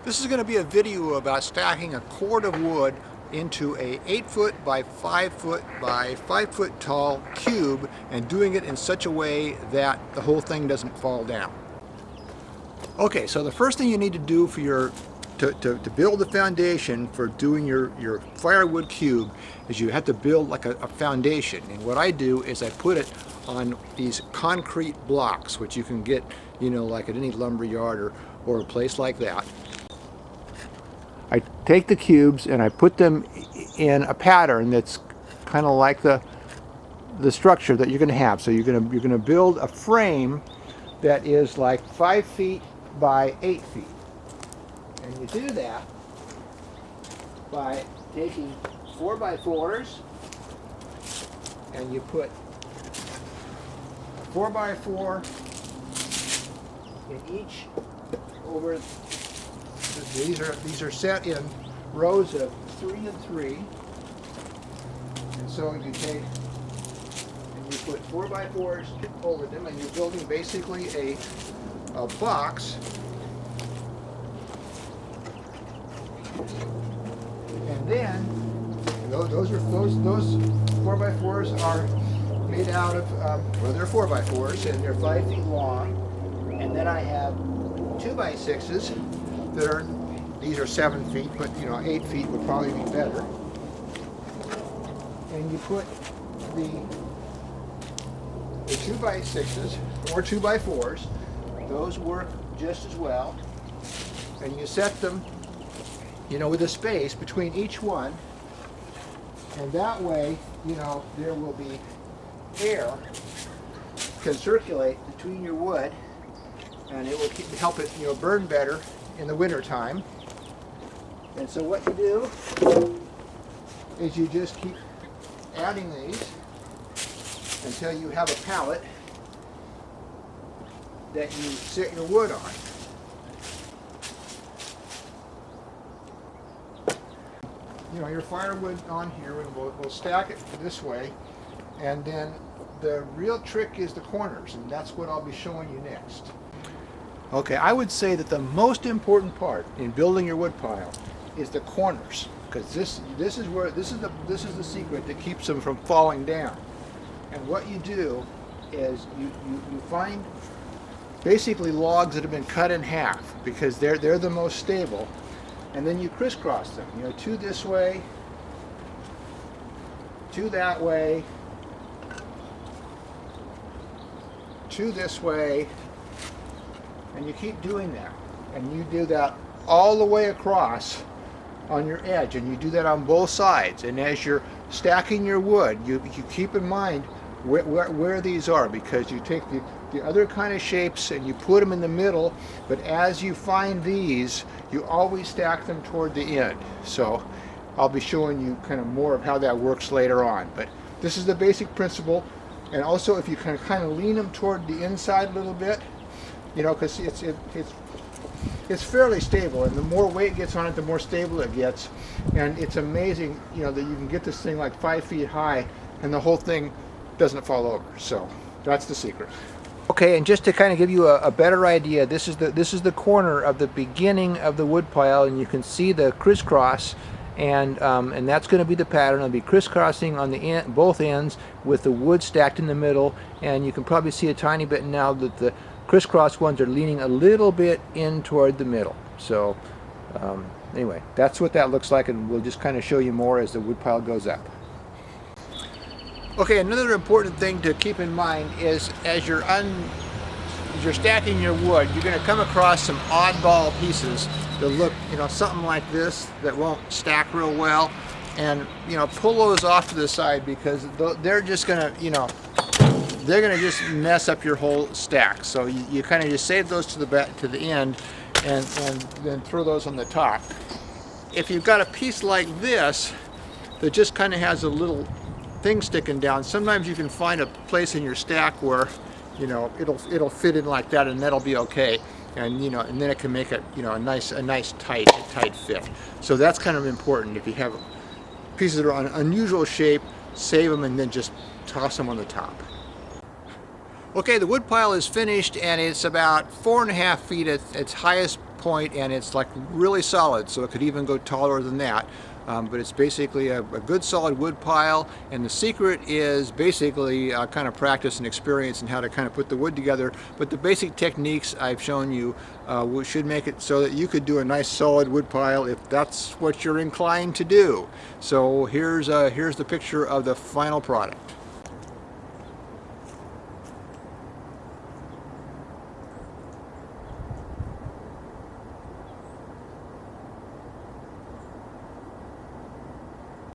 This is going to be a video about stacking a cord of wood into a 8-foot by 5-foot by 5-foot tall cube and doing it in such a way that the whole thing doesn't fall down. Okay, so the first thing you need to do for to build the foundation for doing your firewood cube is you have to build like a foundation. And what I do is I put it on these concrete blocks, which you can get, like at any lumber yard or a place like that. I take the cubes and I put them in a pattern that's kind of like the structure that you're going to have. So you're going to build a frame that is like 5 feet by 8 feet. And you do that by taking 4x4s and you put a 4x4 in each over. These are set in rows of 3 and 3, and so you take and you put 4x4s over them, and you're building basically a box. And then those 4x4s are made out of well, they're 4x4s and they're 5 feet long, and then I have 2x6s. These are 7 feet, but 8 feet would probably be better. And you put the 2x6s or 2x4s, those work just as well. And you set them, with a space between each one, and that way, there will be air can circulate between your wood, and it will help it, burn better in the winter time. And so what you do is you just keep adding these until you have a pallet that you sit your wood on. Your firewood on here, and we'll stack it this way, and then the real trick is the corners, and that's what I'll be showing you next. Okay, I would say that the most important part in building your wood pile is the corners, because this is the secret that keeps them from falling down. And what you do is you find basically logs that have been cut in half, because they're the most stable, and then you crisscross them. 2 this way, 2 that way, 2 this way. And you keep doing that, and you do that all the way across on your edge, and you do that on both sides. And as you're stacking your wood, you keep in mind where these are, because you take the other kind of shapes and you put them in the middle, but as you find these, you always stack them toward the end. So I'll be showing you kind of more of how that works later on, but this is the basic principle. And also, if you can kind of lean them toward the inside a little bit, because it's fairly stable, and the more weight gets on it, the more stable it gets. And it's amazing, that you can get this thing like 5 feet high, and the whole thing doesn't fall over. So that's the secret. Okay, and just to kind of give you a better idea, this is the corner of the beginning of the wood pile, and you can see the crisscross. And that's going to be the pattern. It'll be crisscrossing on the both ends with the wood stacked in the middle, and you can probably see a tiny bit now that the crisscross ones are leaning a little bit in toward the middle. So anyway, that's what that looks like, and we'll just kind of show you more as the wood pile goes up. Okay, another important thing to keep in mind is as you're stacking your wood, you're going to come across some oddball pieces that look, something like this that won't stack real well, and pull those off to the side, because they're just going to, they're going to just mess up your whole stack. So you kind of just save those to the end, and then throw those on the top. If you've got a piece like this that just kind of has a little thing sticking down, sometimes you can find a place in your stack where it'll fit in like that, and that'll be okay. And and then it can make it a nice tight fit. So that's kind of important. If you have pieces that are on unusual shape, save them and then just toss them on the top. Okay, the wood pile is finished, and it's about 4.5 feet at its highest point, and it's like really solid, so it could even go taller than that. But it's basically a good solid wood pile, and the secret is basically kind of practice and experience and how to kind of put the wood together. But the basic techniques I've shown you should make it so that you could do a nice solid wood pile if that's what you're inclined to do. So here's the picture of the final product.